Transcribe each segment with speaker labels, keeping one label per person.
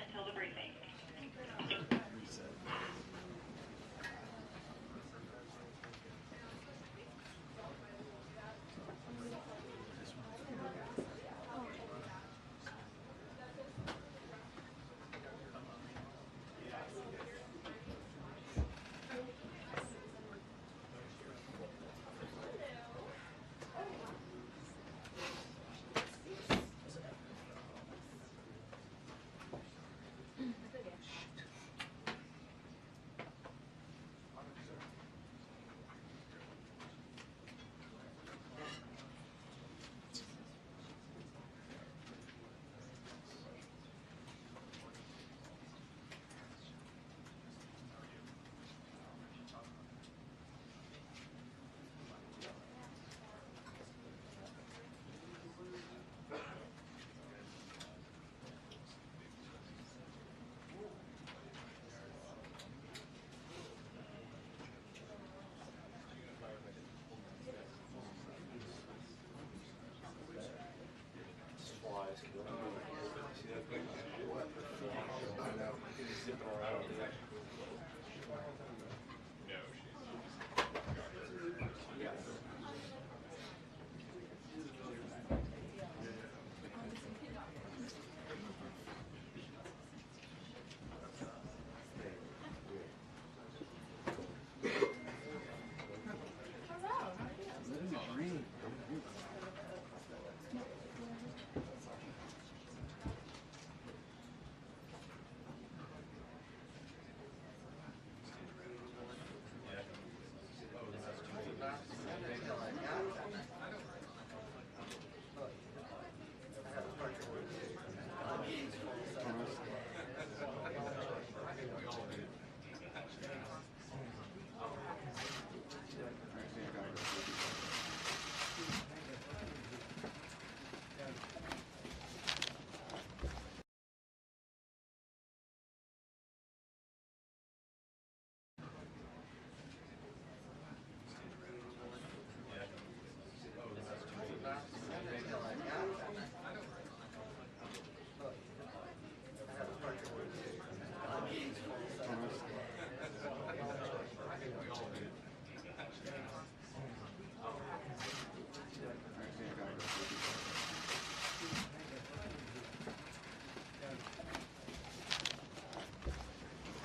Speaker 1: Until the briefing.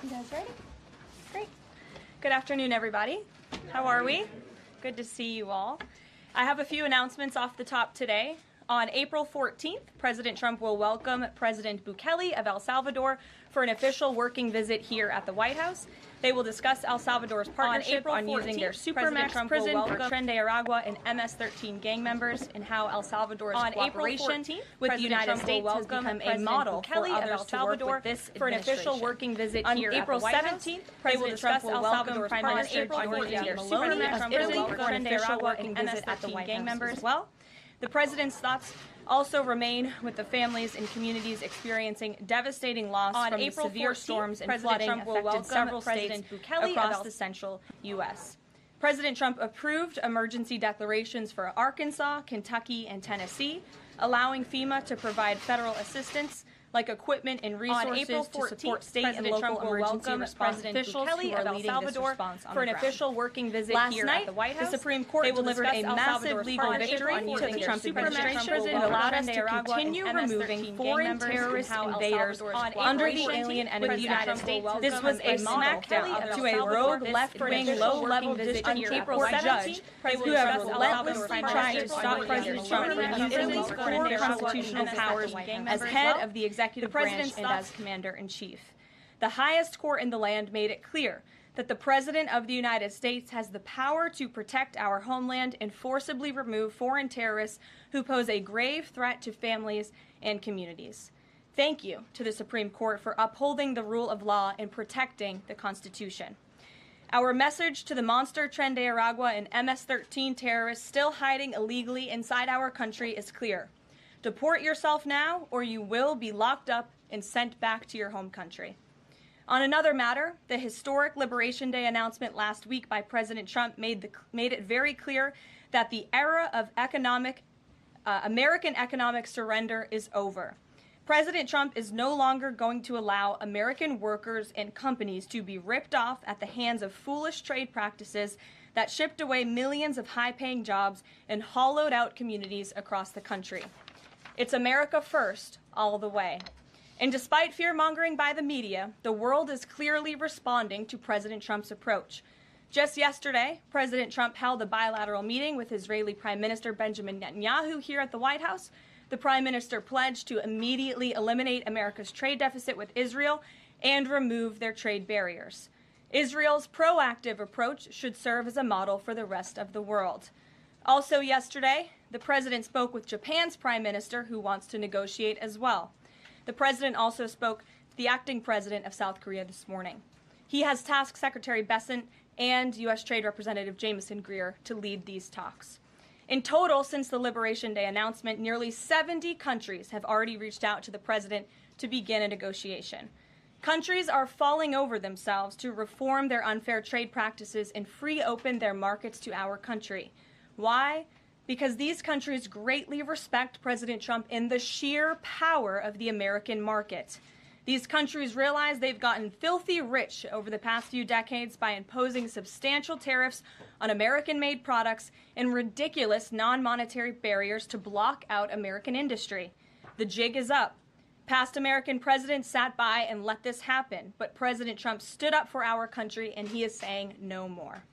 Speaker 2: You guys ready? Great. Good afternoon, everybody. How are we? Good to see you all. I have a few announcements off the top today. On April 14th, President Trump will welcome President Bukele of El Salvador for an official working visit here at the White House. They will discuss El Salvador's partnership on using their Supermax prison for Tren de Aragua and MS-13 gang members, and how El Salvador's cooperation with the United States has become a model for others to work with this for an official working visit here at the White House. They will discuss El Salvador's partnership on using their Supermax prison for an official working visit at the White House as well. The President's thoughts also remain with the families and communities experiencing devastating loss from the severe storms and flooding affected several states across the central U.S. President Trump approved emergency declarations for Arkansas, Kentucky, and Tennessee, allowing FEMA to provide federal assistance like equipment and resources to support state and local emergency response officials who are leading this response for an official working visit here at the White House. The Supreme Court delivered a massive legal victory to the Trump administration and allowed us to continue removing foreign terrorist invaders under the Alien Enemy United States. This was a smackdown to a rogue left-wing, low-level district court judge who have relentlessly tried to stop President Trump from using his full constitutional powers as head of the executive branch and as commander-in-chief. The highest court in the land made it clear that the President of the United States has the power to protect our homeland and forcibly remove foreign terrorists who pose a grave threat to families and communities. Thank you to the Supreme Court for upholding the rule of law and protecting the Constitution. Our message to the monster Tren de Aragua and MS-13 terrorists still hiding illegally inside our country is clear. Deport yourself now, or you will be locked up and sent back to your home country. On another matter, the historic Liberation Day announcement last week by President Trump made it very clear that the era of American economic surrender is over. President Trump is no longer going to allow American workers and companies to be ripped off at the hands of foolish trade practices that shipped away millions of high-paying jobs and hollowed out communities across the country. It's America first, all the way. And despite fear-mongering by the media, the world is clearly responding to President Trump's approach. Just yesterday, President Trump held a bilateral meeting with Israeli Prime Minister Benjamin Netanyahu here at the White House. The Prime Minister pledged to immediately eliminate America's trade deficit with Israel and remove their trade barriers. Israel's proactive approach should serve as a model for the rest of the world. Also yesterday, the President spoke with Japan's Prime Minister, who wants to negotiate as well. The President also spoke to the acting President of South Korea this morning. He has tasked Secretary Bessent and U.S. Trade Representative Jamieson Greer to lead these talks. In total, since the Liberation Day announcement, nearly 70 countries have already reached out to the President to begin a negotiation. Countries are falling over themselves to reform their unfair trade practices and free open their markets to our country. Why? Because these countries greatly respect President Trump in the sheer power of the American market. These countries realize they've gotten filthy rich over the past few decades by imposing substantial tariffs on American-made products and ridiculous non-monetary barriers to block out American industry. The jig is up. Past American presidents sat by and let this happen, but President Trump stood up for our country, and he is saying no more.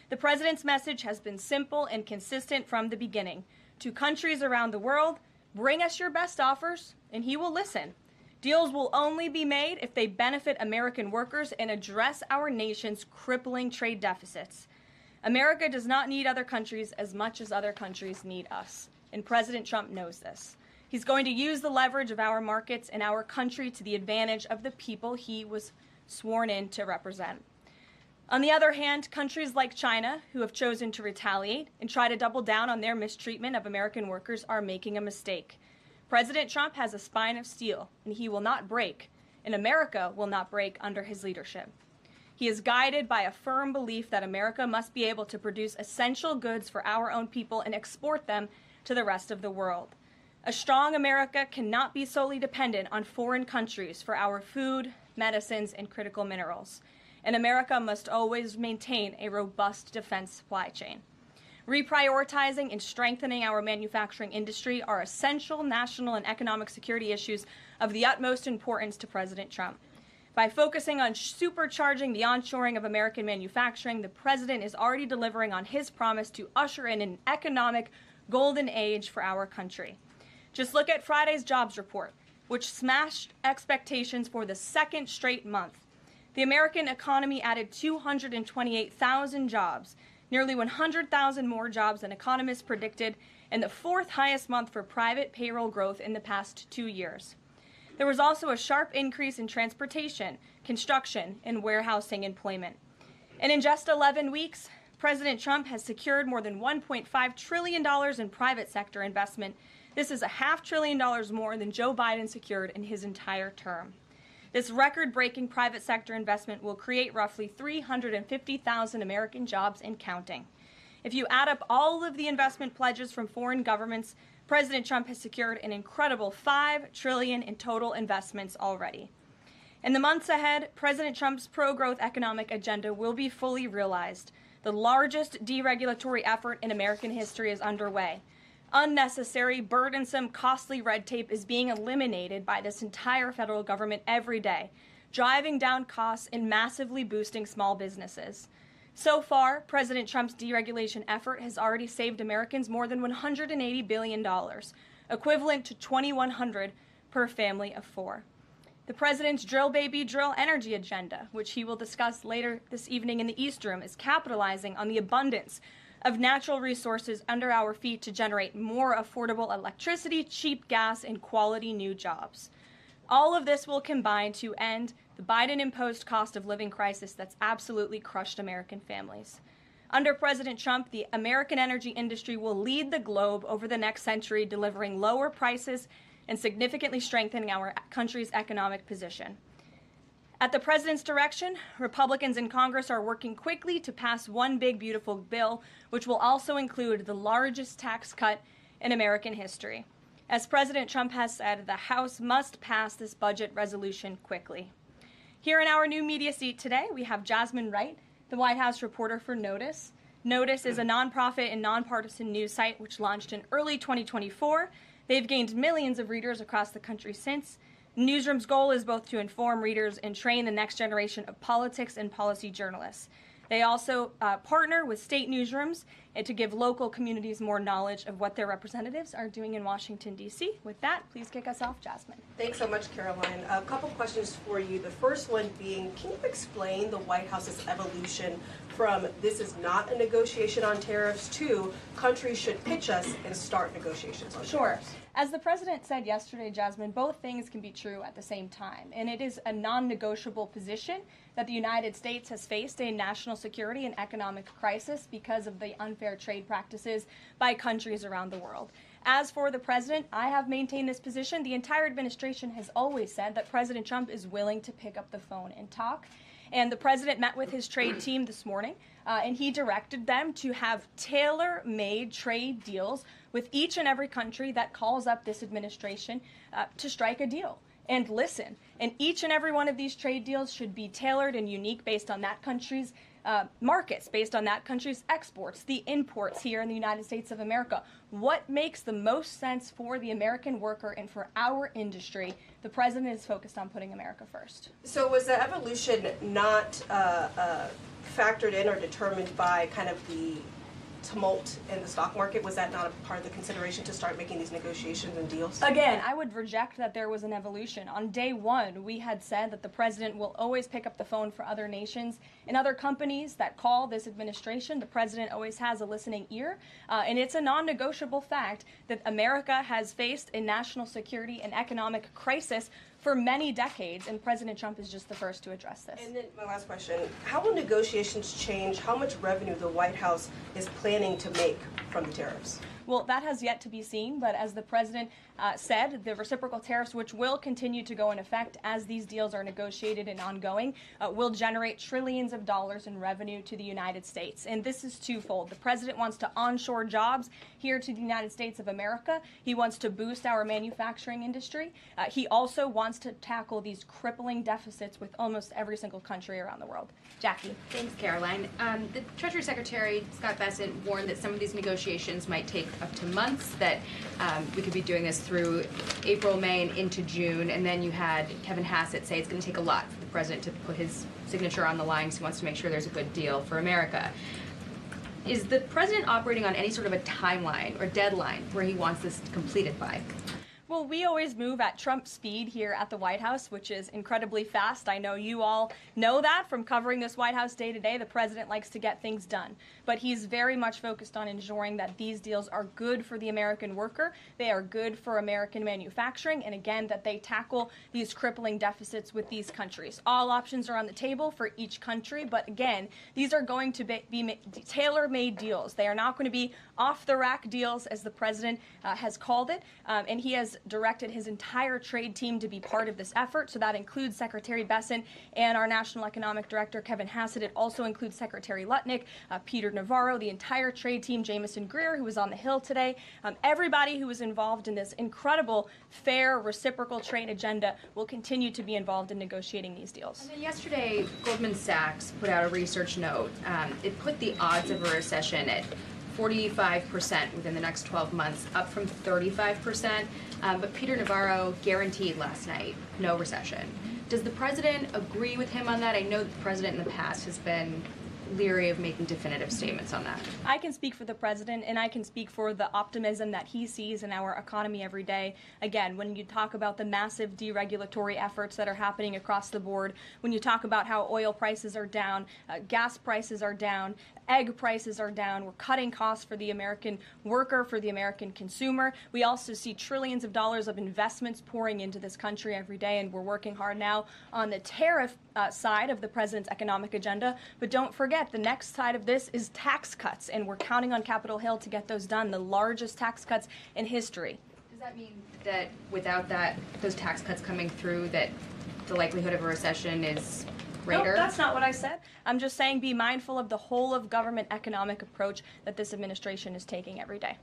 Speaker 2: The President's message has been simple and consistent from the beginning. To countries around the world, bring us your best offers, and he will listen. Deals will only be made if they benefit American workers and address our nation's crippling trade deficits. America does not need other countries as much as other countries need us, and President Trump knows this. He's going to use the leverage of our markets and our country to the advantage of the people he was sworn in to represent. On the other hand, countries like China, who have chosen to retaliate and try to double down on their mistreatment of American workers, are making a mistake. President Trump has a spine of steel, and he will not break, and America will not break under his leadership. He is guided by a firm belief that America must be able to produce essential goods for our own people and export them to the rest of the world. A strong America cannot be solely dependent on foreign countries for our food, medicines, and critical minerals. And America must always maintain a robust defense supply chain. Reprioritizing and strengthening our manufacturing industry are essential national and economic security issues of the utmost importance to President Trump. By focusing on supercharging the onshoring of American manufacturing, the President is already delivering on his promise to usher in an economic golden age for our country. Just look at Friday's jobs report, which smashed expectations for the second straight month. The American economy added 228,000 jobs, nearly 100,000 more jobs than economists predicted, and the fourth highest month for private payroll growth in the past 2 years. There was also a sharp increase in transportation, construction, and warehousing employment. And in just 11 weeks, President Trump has secured more than $1.5 trillion in private sector investment. This is $500 billion more than Joe Biden secured in his entire term. This record-breaking private sector investment will create roughly 350,000 American jobs and counting. If you add up all of the investment pledges from foreign governments, President Trump has secured an incredible $5 trillion in total investments already. In the months ahead, President Trump's pro-growth economic agenda will be fully realized. The largest deregulatory effort in American history is underway. Unnecessary, burdensome, costly red tape is being eliminated by this entire federal government every day, driving down costs and massively boosting small businesses. So far, President Trump's deregulation effort has already saved Americans more than $180 billion, equivalent to $2,100 per family of four. The president's drill baby drill energy agenda, which he will discuss later this evening in the East Room, is capitalizing on the abundance of natural resources under our feet to generate more affordable electricity, cheap gas, and quality new jobs. All of this will combine to end the Biden-imposed cost of living crisis that's absolutely crushed American families. Under President Trump, the American energy industry will lead the globe over the next century, delivering lower prices and significantly strengthening our country's economic position. At the president's direction, Republicans in Congress are working quickly to pass one big, beautiful bill, which will also include the largest tax cut in American history. As President Trump has said, the House must pass this budget resolution quickly. Here in our new media seat today, we have Jasmine Wright, the White House reporter for Notice. Notice is a nonprofit and nonpartisan news site which launched in early 2024. They've gained millions of readers across the country since. The newsroom's goal is both to inform readers and train the next generation of politics and policy journalists. They also partner with state newsrooms to give local communities more knowledge of what their representatives are doing in Washington, D.C. With that, please kick us off, Jasmine.
Speaker 1: Thanks so much, Karoline. A couple questions for you. The first one being, can you explain the White House's evolution from this is not a negotiation on tariffs to countries should pitch us and start negotiations on tariffs?
Speaker 2: As the president said yesterday, Jasmine, both things can be true at the same time. And it is a non-negotiable position that the United States has faced a national security and economic crisis because of the unfair trade practices by countries around the world. As for the president, I have maintained this position. The entire administration has always said that President Trump is willing to pick up the phone and talk. And the president met with his trade team this morning, and he directed them to have tailor-made trade deals with each and every country that calls up this administration to strike a deal and listen. And each and every one of these trade deals should be tailored and unique based on that country's markets, based on that country's exports, the imports here in the United States of America. What makes the most sense for the American worker and for our industry? The president is focused on putting America first.
Speaker 1: So was the evolution not factored in or determined by kind of the tumult in the stock market? Was that not a part of the consideration to start making these negotiations and deals?
Speaker 2: Again, I would reject that there was an evolution. On day one, we had said that the president will always pick up the phone for other nations and other companies that call this administration. The president always has a listening ear, and it's a non-negotiable fact that America has faced a national security and economic crisis for many decades, and President Trump is just the first to address this.
Speaker 1: And then my last question, how will negotiations change how much revenue the White House is planning to make from the tariffs?
Speaker 2: Well, that has yet to be seen, but as the president said, the reciprocal tariffs, which will continue to go in effect as these deals are negotiated and ongoing, will generate trillions of dollars in revenue to the United States. And this is twofold. The president wants to onshore jobs here to the United States of America. He wants to boost our manufacturing industry. He also wants to tackle these crippling deficits with almost every single country around the world. Jackie.
Speaker 3: Thanks, Karoline. The Treasury Secretary, Scott Bessent, warned that some of these negotiations might take up to months, that we could be doing this through April, May, and into June. And then you had Kevin Hassett say it's going to take a lot for the president to put his signature on the line, because he wants to make sure there's a good deal for America. Is the president operating on any sort of a timeline or deadline where he wants this completed by?
Speaker 2: Well, we always move at Trump speed here at the White House, which is incredibly fast. I know you all know that from covering this White House day to day. The president likes to get things done, but he's very much focused on ensuring that these deals are good for the American worker, they are good for American manufacturing, and again, that they tackle these crippling deficits with these countries. All options are on the table for each country, but again, these are going to be tailor-made deals. They are not going to be off-the-rack deals, as the president has called it, and he has directed his entire trade team to be part of this effort. So that includes Secretary Bessent and our National Economic Director, Kevin Hassett. It also includes Secretary Lutnick, Peter Navarro, the entire trade team, Jamison Greer, who was on the Hill today. Everybody who was involved in this incredible, fair, reciprocal trade agenda will continue to be involved in negotiating these deals.
Speaker 3: And then yesterday, Goldman Sachs put out a research note. It put the odds of a recession at 45% within the next 12 months, up from 35%. But Peter Navarro guaranteed last night no recession. Does the president agree with him on that? I know the president in the past has been leery of making definitive statements on that.
Speaker 2: I can speak for the president, and I can speak for the optimism that he sees in our economy every day. Again, when you talk about the massive deregulatory efforts that are happening across the board, when you talk about how oil prices are down, gas prices are down, egg prices are down, we're cutting costs for the American worker, for the American consumer. We also see trillions of dollars of investments pouring into this country every day, and we're working hard now on the tariff side of the president's economic agenda. But don't forget, the next side of this is tax cuts, and we're counting on Capitol Hill to get those done, the largest tax cuts in history.
Speaker 3: Does that mean that without those tax cuts coming through, that the likelihood of a recession is greater?
Speaker 2: No, that's not what I said. I'm just saying be mindful of the whole of government economic approach that this administration is taking every day.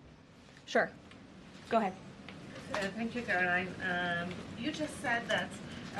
Speaker 2: Sure. Go ahead.
Speaker 4: Thank you, Karoline. You just said that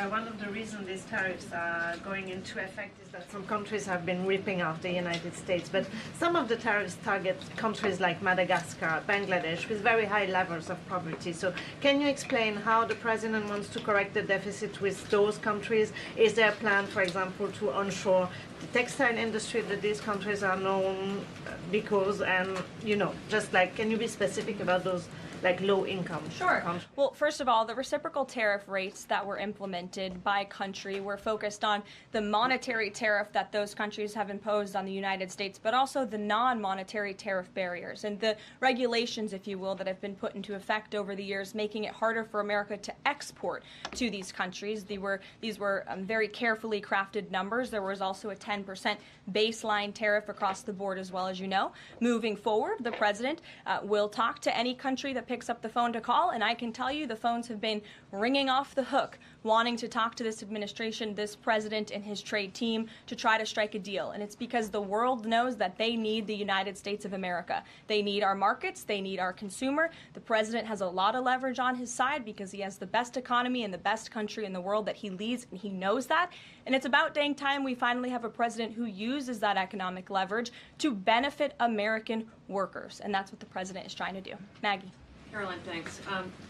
Speaker 4: one of the reasons these tariffs are going into effect is that some countries have been ripping off the United States, but some of the tariffs target countries like Madagascar, Bangladesh, with very high levels of poverty. So can you explain how the president wants to correct the deficit with those countries? Is there a plan, for example, to onshore the textile industry that these countries are known because, and, you know, just like, can you be specific about those like low income?
Speaker 2: Sure. Well, first of all, the reciprocal tariff rates that were implemented by country were focused on the monetary tariff that those countries have imposed on the United States, but also the non-monetary tariff barriers and the regulations, if you will, that have been put into effect over the years, making it harder for America to export to these countries. These were very carefully crafted numbers. There was also a 10% baseline tariff across the board, as well, as you know. Moving forward, the president will talk to any country that picks up the phone to call, and I can tell you the phones have been ringing off the hook, wanting to talk to this administration, this president, and his trade team to try to strike a deal. And it's because the world knows that they need the United States of America. They need our markets. They need our consumer. The president has a lot of leverage on his side because he has the best economy and the best country in the world that he leads, and he knows that. And it's about dang time we finally have a president who uses that economic leverage to benefit American workers. And that's what the president is trying to do. Maggie.
Speaker 5: Karoline, thanks.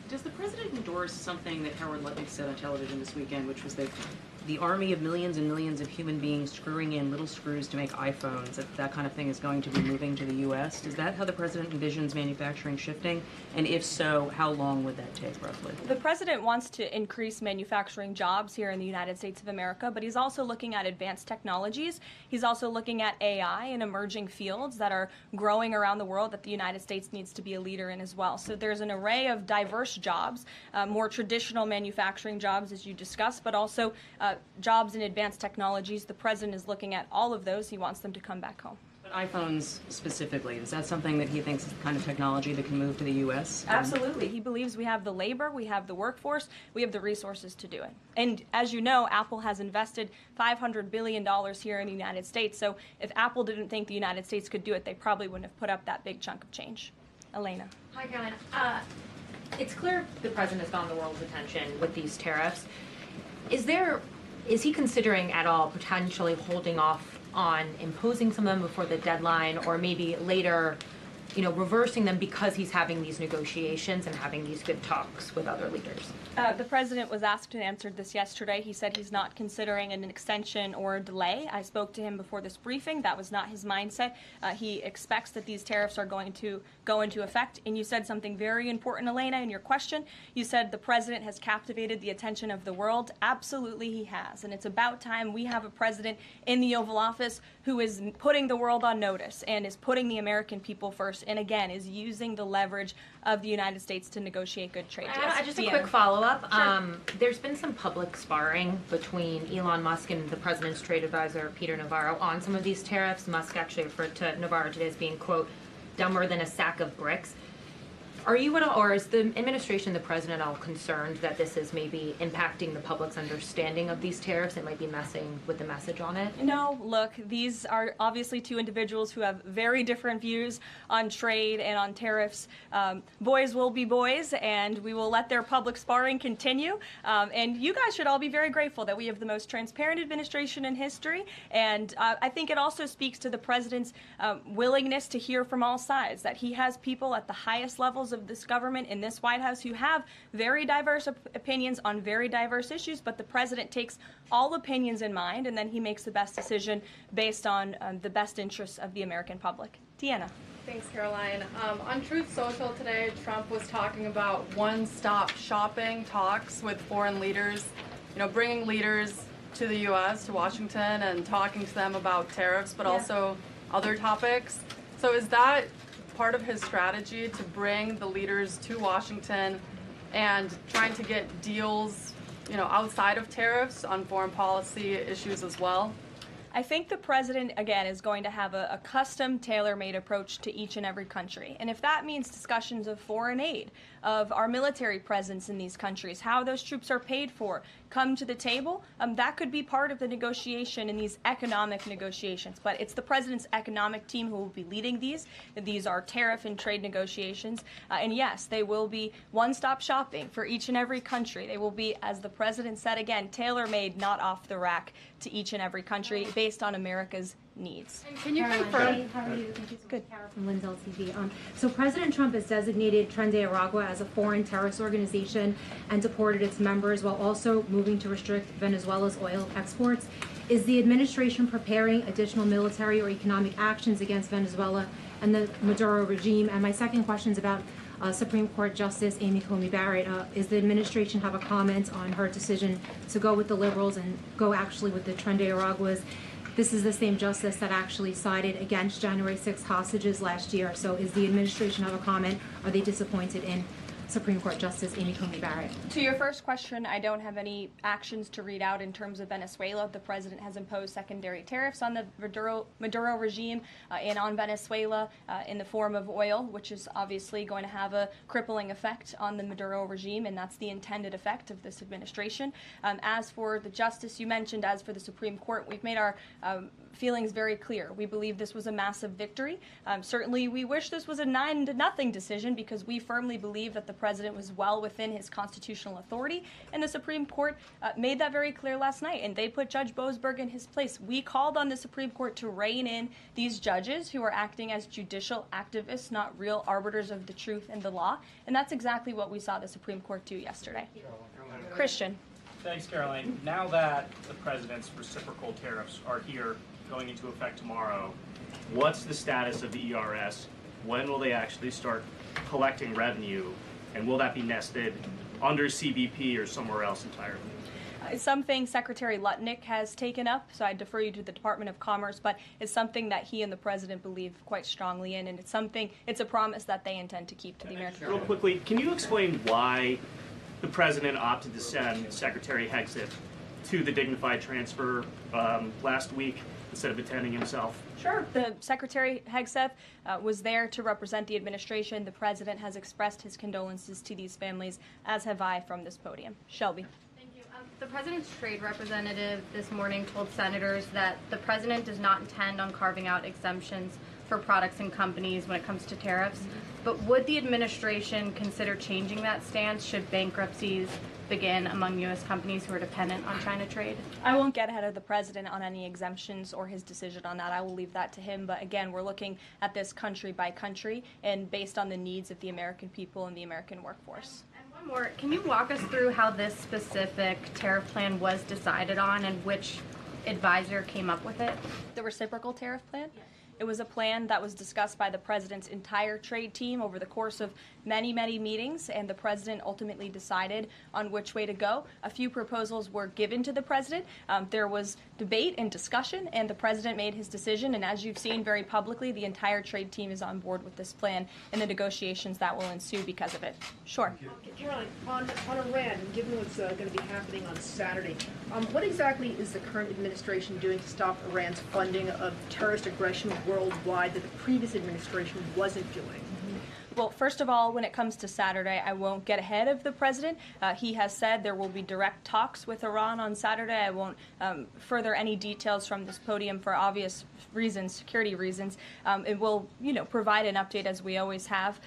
Speaker 5: Does the president endorse something that Howard Lutnick said on television this weekend, which was that the army of millions and millions of human beings screwing in little screws to make iPhones, that kind of thing is going to be moving to the U.S.? Is that how the president envisions manufacturing shifting? And if so, how long would that take, roughly?
Speaker 2: The president wants to increase manufacturing jobs here in the United States of America, but he's also looking at advanced technologies. He's also looking at AI and emerging fields that are growing around the world that the United States needs to be a leader in as well. So there's an array of diverse jobs, more traditional manufacturing jobs, as you discussed, but also jobs in advanced technologies. The president is looking at all of those. He wants them to come back home.
Speaker 5: But iPhones specifically, is that something that he thinks is the kind of technology that can move to the U.S.?
Speaker 2: Absolutely. He believes we have the labor, we have the workforce, we have the resources to do it. And as you know, Apple has invested $500 billion here in the United States. So if Apple didn't think the United States could do it, they probably wouldn't have put up that big chunk of change. Elena.
Speaker 6: Hi, Karoline. It's clear the president has gotten the world's attention with these tariffs. Is he considering at all potentially holding off on imposing some of them before the deadline, or maybe later, reversing them because he's having these negotiations and having these good talks with other leaders?
Speaker 2: The president was asked and answered this yesterday. He said he's not considering an extension or a delay. I spoke to him before this briefing. That was not his mindset. He expects that these tariffs are going to go into effect. And you said something very important, Elena, in your question. You said the president has captivated the attention of the world. Absolutely he has. And it's about time we have a president in the Oval Office who is putting the world on notice and is putting the American people first, and again, is using the leverage of the United States to negotiate good trade deals.
Speaker 6: Just a quick follow-up. Sure. There's been some public sparring between Elon Musk and the president's trade advisor, Peter Navarro, on some of these tariffs. Musk actually referred to Navarro today as being, quote, dumber than a sack of bricks. Are you at all, or is the administration, the president, all concerned that this is maybe impacting the public's understanding of these tariffs? It might be messing with the message on it?
Speaker 2: No, look, these are obviously two individuals who have very different views on trade and on tariffs. Boys will be boys, and we will let their public sparring continue. And you guys should all be very grateful that we have the most transparent administration in history. And I think it also speaks to the president's willingness to hear from all sides, that he has people at the highest levels of this government in this White House who have very diverse opinions on very diverse issues, but the president takes all opinions in mind, and then he makes the best decision based on the best interests of the American public. Deanna.
Speaker 7: Thanks, Caroline. On Truth Social today, Trump was talking about one-stop shopping talks with foreign leaders, bringing leaders to the U.S., to Washington, and talking to them about tariffs, but also other topics. So is that part of his strategy to bring the leaders to Washington and trying to get deals, outside of tariffs on foreign policy issues as well?
Speaker 2: I think the president, again, is going to have a custom, tailor-made approach to each and every country. And if that means discussions of foreign aid, of our military presence in these countries, how those troops are paid for, come to the table, that could be part of the negotiation in these economic negotiations. But it's the president's economic team who will be leading these. These are tariff and trade negotiations. And yes, they will be one-stop shopping for each and every country. They will be, as the president said again, tailor-made, not off the rack to each and every country based on America's needs.
Speaker 7: And can you
Speaker 8: Caroline,
Speaker 7: confirm?
Speaker 8: How are you? Thank you so
Speaker 2: Good.
Speaker 8: much, Carol from Lindsay TV. So President Trump has designated Tren de Aragua as a foreign terrorist organization and deported its members while also moving to restrict Venezuela's oil exports. Is the administration preparing additional military or economic actions against Venezuela and the Maduro regime? And my second question is about Supreme Court Justice Amy Coney Barrett. Is the administration have a comment on her decision to go with the liberals and go actually with the Tren de Araguas? This is the same justice that actually sided against January 6th hostages last year. So is the administration have a comment? Are they disappointed in Supreme Court Justice Amy Coney Barrett?
Speaker 2: To your first question, I don't have any actions to read out in terms of Venezuela. The president has imposed secondary tariffs on the Maduro regime and on Venezuela in the form of oil, which is obviously going to have a crippling effect on the Maduro regime, and that's the intended effect of this administration. As for the justice you mentioned, as for the Supreme Court, we've made our feelings very clear. We believe this was a massive victory. Certainly, we wish this was a 9-0 decision because we firmly believe that the president was well within his constitutional authority, and the Supreme Court made that very clear last night, and they put Judge Boasberg in his place. We called on the Supreme Court to rein in these judges who are acting as judicial activists, not real arbiters of the truth and the law, and that's exactly what we saw the Supreme Court do yesterday. Christian.
Speaker 9: Thanks, Caroline. Now that the president's reciprocal tariffs are here, going into effect tomorrow, what's the status of the ERS? When will they actually start collecting revenue? And will that be nested under CBP or somewhere else entirely?
Speaker 2: Something Secretary Lutnick has taken up, so I defer you to the Department of Commerce, but it's something that he and the president believe quite strongly in, and it's a promise that they intend to keep to the American people.
Speaker 9: Real quickly, can you explain why the president opted to send Secretary Hegseth to the dignified transfer last week instead of attending himself?
Speaker 2: Sure. The Secretary Hegseth was there to represent the administration. The president has expressed his condolences to these families, as have I from this podium. Shelby.
Speaker 7: Thank you. The president's trade representative this morning told senators that the president does not intend on carving out exemptions for products and companies when it comes to tariffs. But would the administration consider changing that stance should bankruptcies begin among U.S. companies who are dependent on China trade?
Speaker 2: I won't get ahead of the president on any exemptions or his decision on that. I will leave that to him. But again, we're looking at this country by country and based on the needs of the American people and the American workforce.
Speaker 7: And one more, can you walk us through how this specific tariff plan was decided on and which advisor came up with it?
Speaker 2: The reciprocal tariff plan? It was a plan that was discussed by the president's entire trade team over the course of many, many meetings, and the president ultimately decided on which way to go. A few proposals were given to the president. There was debate and discussion, and the president made his decision. And as you've seen very publicly, the entire trade team is on board with this plan and the negotiations that will ensue because of it. Sure.
Speaker 10: Karoline, on Iran, and given what's going to be happening on Saturday, what exactly is the current administration doing to stop Iran's funding of terrorist aggression worldwide that the previous administration wasn't doing?
Speaker 2: Well, first of all, when it comes to Saturday, I won't get ahead of the president. He has said there will be direct talks with Iran on Saturday. I won't further any details from this podium for obvious reasons, security reasons. It will, provide an update as we always have.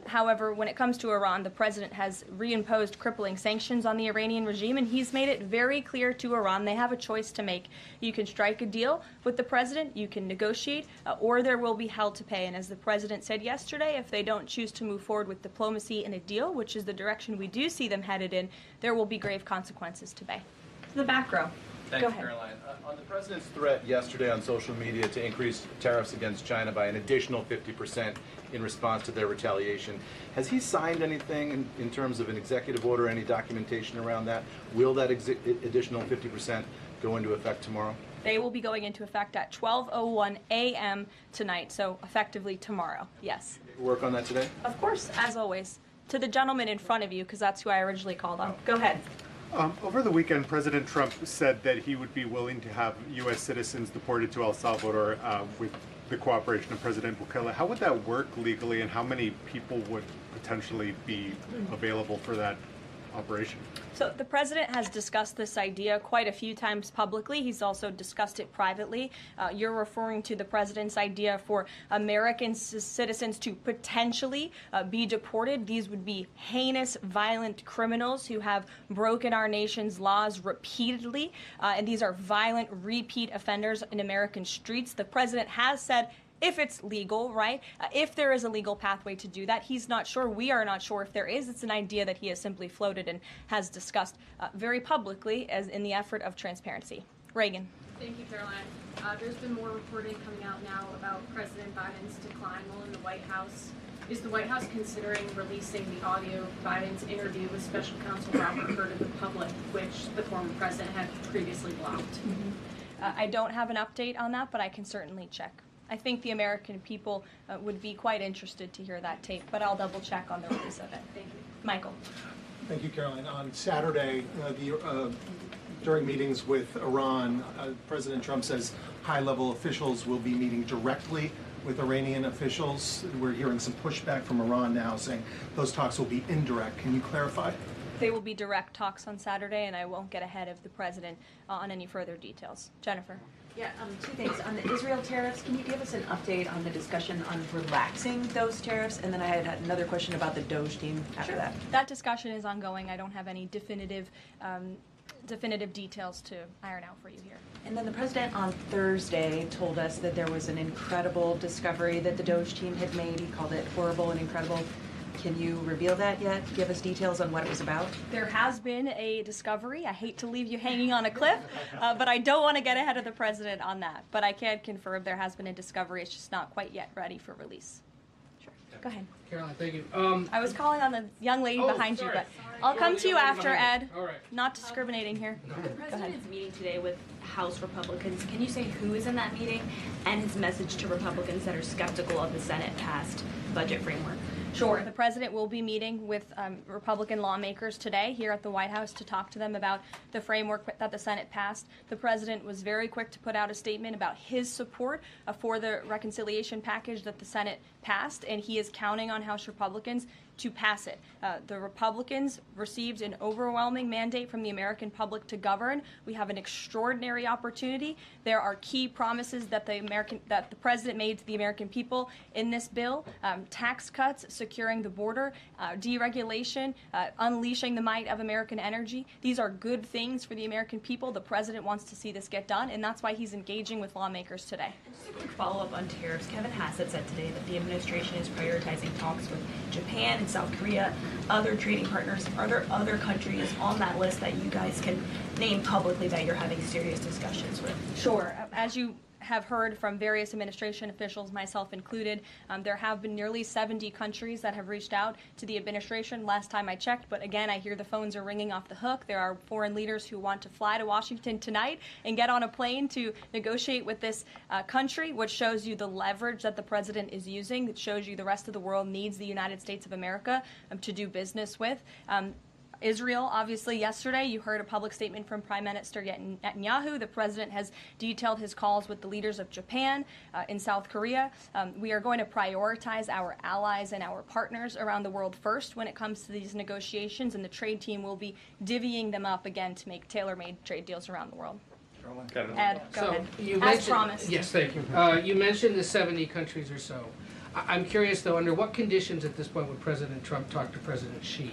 Speaker 2: However, when it comes to Iran, the president has reimposed crippling sanctions on the Iranian regime, and he's made it very clear to Iran they have a choice to make. You can strike a deal with the president, you can negotiate, or there will be hell to pay. And as the president said yesterday, if they don't choose to move forward with diplomacy and a deal, which is the direction we do see them headed in, there will be grave consequences to pay. The back row.
Speaker 11: Thank
Speaker 2: Go
Speaker 11: you,
Speaker 2: ahead.
Speaker 11: Caroline. On the president's threat yesterday on social media to increase tariffs against China by an additional 50% in response to their retaliation, has he signed anything in terms of an executive order, any documentation around that? Will that additional 50% go into effect tomorrow?
Speaker 2: They will be going into effect at 12:01 a.m. tonight, so effectively tomorrow, yes.
Speaker 11: Work on that today?
Speaker 2: Of course, as always. To the gentleman in front of you, because that's who I originally called on. Go ahead.
Speaker 12: Over the weekend, President Trump said that he would be willing to have U.S. citizens deported to El Salvador with the cooperation of President Bukele. How would that work legally, and how many people would potentially be available for that operation?
Speaker 2: So the president has discussed this idea quite a few times publicly. He's also discussed it privately. You're referring to the president's idea for American citizens to potentially be deported. These would be heinous, violent criminals who have broken our nation's laws repeatedly, and these are violent, repeat offenders in American streets. The president has said, if it's legal, right? If there is a legal pathway to do that, he's not sure. We are not sure if there is. It's an idea that he has simply floated and has discussed very publicly as in the effort of transparency. Reagan.
Speaker 13: Thank you, Caroline. There's been more reporting coming out now about President Biden's decline while in the White House. Is the White House considering releasing the audio of Biden's interview with Special Counsel Robert Hur to the public, which the former president had previously blocked?
Speaker 2: I don't have an update on that, but I can certainly check. I think the American people would be quite interested to hear that tape, but I'll double check on the release of it. Thank you. Michael.
Speaker 14: Thank you, Caroline. On Saturday, during meetings with Iran, President Trump says high-level officials will be meeting directly with Iranian officials. We're hearing some pushback from Iran now saying those talks will be indirect. Can you clarify?
Speaker 2: They will be direct talks on Saturday, and I won't get ahead of the president on any further details. Jennifer.
Speaker 15: Yeah, two things. On the Israel tariffs, can you give us an update on the discussion on relaxing those tariffs? And then I had another question about the Doge team after that.
Speaker 2: That discussion is ongoing. I don't have any definitive details to iron out for you here.
Speaker 15: And then the president on Thursday told us that there was an incredible discovery that the Doge team had made. He called it horrible and incredible. Can you reveal that yet? Give us details on what it was about?
Speaker 2: There has been a discovery. I hate to leave you hanging on a cliff, but I don't want to get ahead of the president on that. But I can confirm there has been a discovery. It's just not quite yet ready for release. Sure. Go ahead.
Speaker 16: Caroline, thank you.
Speaker 2: I was calling on the young lady behind you, but I'll come to you after, Ed.
Speaker 16: All right.
Speaker 2: Not discriminating here.
Speaker 17: The president is meeting today with House Republicans. Can you say who is in that meeting and his message to Republicans that are skeptical of the Senate-passed budget framework?
Speaker 2: Sure. The president will be meeting with Republican lawmakers today here at the White House to talk to them about the framework that the Senate passed. The president was very quick to put out a statement about his support for the reconciliation package that the Senate passed, and he is counting on House Republicans to pass it. The Republicans received an overwhelming mandate from the American public to govern. We have an extraordinary opportunity. There are key promises that the president made to the American people in this bill: tax cuts, securing the border, deregulation, unleashing the might of American energy. These are good things for the American people. The president wants to see this get done, and that's why he's engaging with lawmakers today.
Speaker 17: And just a quick follow-up on tariffs. Kevin Hassett said today that the administration is prioritizing talks with Japan and South Korea, other trading partners. Are there other countries on that list that you guys can name publicly that you're having serious discussions with?
Speaker 2: Sure. As you have heard from various administration officials, myself included. There have been nearly 70 countries that have reached out to the administration last time I checked, but again, I hear the phones are ringing off the hook. There are foreign leaders who want to fly to Washington tonight and get on a plane to negotiate with this country, which shows you the leverage that the president is using. It shows you the rest of the world needs the United States of America to do business with. Israel, obviously, yesterday you heard a public statement from Prime Minister Netanyahu. The president has detailed his calls with the leaders of Japan and South Korea. We are going to prioritize our allies and our partners around the world first when it comes to these negotiations, and the trade team will be divvying them up again to make tailor-made trade deals around the world. Ed, go ahead. As promised.
Speaker 16: Yes, thank you. You mentioned the 70 countries or so. I'm curious, though, under what conditions at this point would President Trump talk to President Xi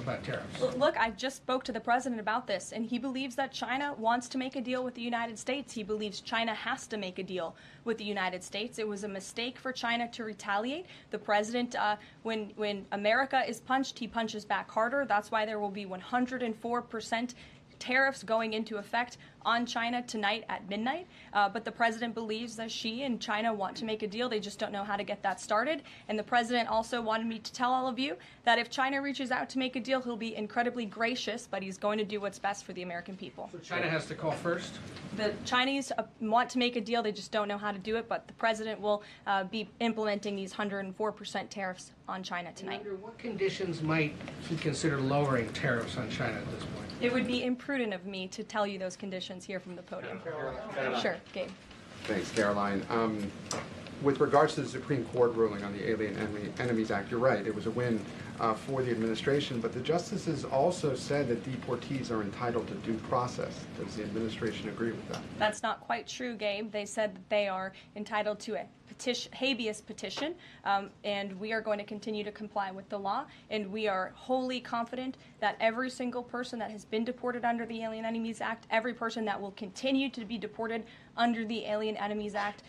Speaker 16: about tariffs?
Speaker 2: Look, I just spoke to the president about this, and he believes that China wants to make a deal with the United States. He believes China has to make a deal with the United States. It was a mistake for China to retaliate. The president, when America is punched, he punches back harder. That's why there will be 104% tariffs going into effect on China tonight at midnight. But the president believes that Xi and China want to make a deal. They just don't know how to get that started. And the president also wanted me to tell all of you that if China reaches out to make a deal, he'll be incredibly gracious, but he's going to do what's best for the American people.
Speaker 16: So China has to call first?
Speaker 2: The Chinese want to make a deal. They just don't know how to do it. But the president will be implementing these 104% tariffs on China tonight.
Speaker 16: Under what conditions might he consider lowering tariffs on China at this point?
Speaker 2: It would be imprudent of me to tell you those conditions here from the podium. Sure, Gabe.
Speaker 18: Thanks, Caroline. With regards to the Supreme Court ruling on the Alien Enemies Act, you're right, it was a win for the administration, but the justices also said that deportees are entitled to due process. Does the administration agree with that?
Speaker 2: That's not quite true, Gabe. They said that they are entitled to a habeas petition, and we are going to continue to comply with the law, and we are wholly confident that every single person that has been deported under the Alien Enemies Act, every person that will continue to be deported under the Alien Enemies Act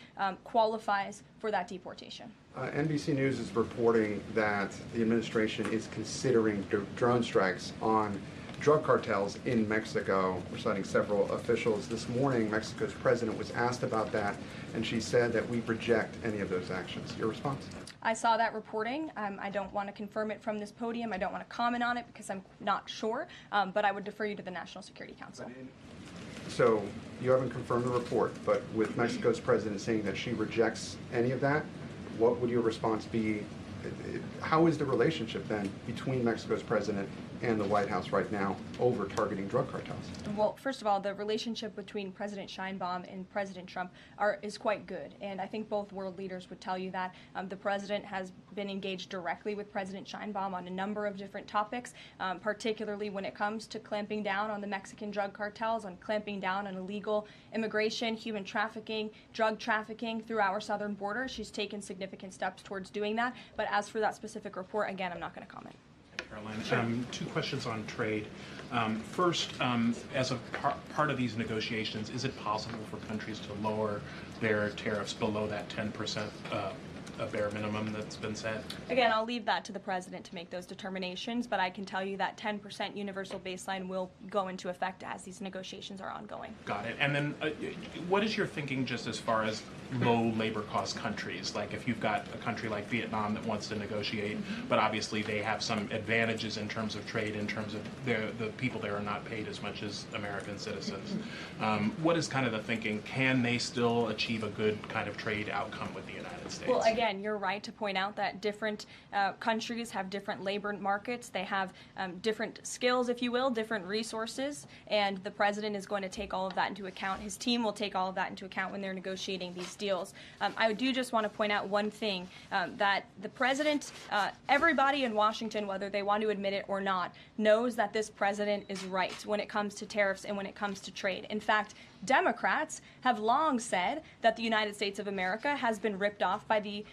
Speaker 2: qualifies for that deportation.
Speaker 18: NBC News is reporting that the administration is considering drone strikes on drug cartels in Mexico. We're citing several officials. This morning, Mexico's president was asked about that, and she said that we reject any of those actions. Your response?
Speaker 2: I saw that reporting. I don't want to confirm it from this podium. I don't want to comment on it because I'm not sure, but I would defer you to the National Security Council.
Speaker 18: So you haven't confirmed the report, but with Mexico's president saying that she rejects any of that, what would your response be? How is the relationship then between Mexico's president and the White House right now over targeting drug cartels?
Speaker 2: Well, first of all, the relationship between President Sheinbaum and President Trump is quite good, and I think both world leaders would tell you that. The president has been engaged directly with President Sheinbaum on a number of different topics, particularly when it comes to clamping down on the Mexican drug cartels, on clamping down on illegal immigration, human trafficking, drug trafficking through our southern border. She's taken significant steps towards doing that, but as for that specific report, again, I'm not going to comment.
Speaker 19: Caroline,
Speaker 2: Sure.
Speaker 19: Two questions on trade. First, as a part of these negotiations, is it possible for countries to lower their tariffs below that 10% a bare minimum that's been set?
Speaker 2: Again, I'll leave that to the president to make those determinations, but I can tell you that 10% universal baseline will go into effect as these negotiations are ongoing.
Speaker 19: Got it. And then what is your thinking just as far as low labor cost countries? Like if you've got a country like Vietnam that wants to negotiate, but obviously they have some advantages in terms of trade, in terms of the people there are not paid as much as American citizens. What is kind of the thinking? Can they still achieve a good kind of trade outcome with the United States?
Speaker 2: Well, again, you're right to point out that different countries have different labor markets. They have different skills, if you will, different resources, and the president is going to take all of that into account. His team will take all of that into account when they're negotiating these deals. I do just want to point out one thing, that the president, everybody in Washington, whether they want to admit it or not, knows that this president is right when it comes to tariffs and when it comes to trade. In fact, Democrats have long said that the United States of America has been ripped off by the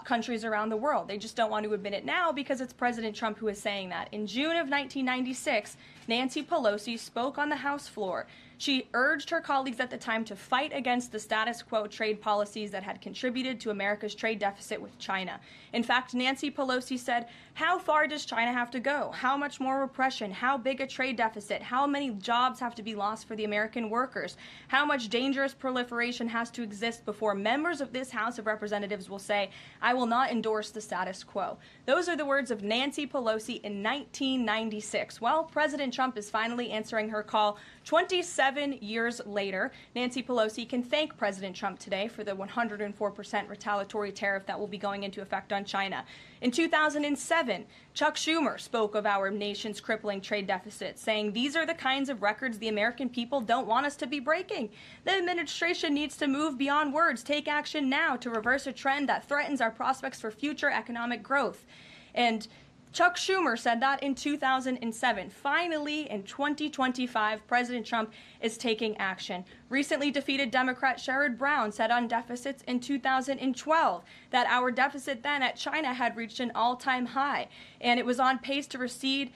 Speaker 2: countries around the world. They just don't want to admit it now because it's President Trump who is saying that. In June of 1996, Nancy Pelosi spoke on the House floor She urged her colleagues at the time to fight against the status quo trade policies that had contributed to America's trade deficit with China. In fact, Nancy Pelosi said, "How far does China have to go? How much more repression? How big a trade deficit? How many jobs have to be lost for the American workers? How much dangerous proliferation has to exist before members of this House of Representatives will say, 'I will not endorse the status quo'?" Those are the words of Nancy Pelosi in 1996. Well, President Trump is finally answering her call 27 years later. Nancy Pelosi can thank President Trump today for the 104% retaliatory tariff that will be going into effect on China. In 2007, Chuck Schumer spoke of our nation's crippling trade deficit, saying, "These are the kinds of records the American people don't want us to be breaking. The administration needs to move beyond words, take action now to reverse a trend that threatens our prospects for future economic growth." And Chuck Schumer said that in 2007. Finally, in 2025, President Trump is taking action. Recently defeated Democrat Sherrod Brown said on deficits in 2012 that our deficit then at China had reached an all-time high, and it was on pace to recede.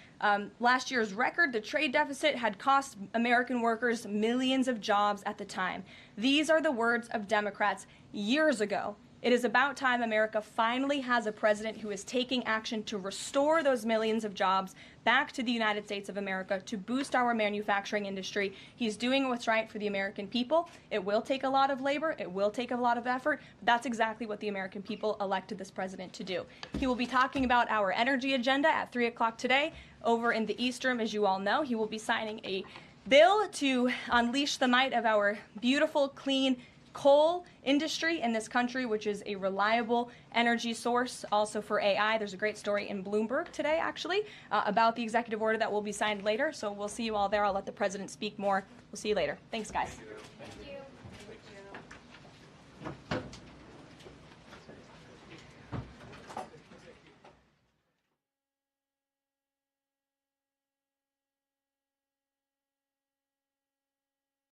Speaker 2: Last year's record, the trade deficit, had cost American workers millions of jobs at the time. These are the words of Democrats years ago. It is about time America finally has a president who is taking action to restore those millions of jobs back to the United States of America, to boost our manufacturing industry. He's doing what's right for the American people. It will take a lot of labor. It will take a lot of effort. But that's exactly what the American people elected this president to do. He will be talking about our energy agenda at 3 o'clock today over in the East Room, as you all know. He will be signing a bill to unleash the might of our beautiful, clean coal industry in this country, which is a reliable energy source also for AI. There's a great story in Bloomberg today, actually, about the executive order that will be signed later. So we'll see you all there. I'll let the president speak more. We'll see you later. Thanks, guys.
Speaker 11: Thank you.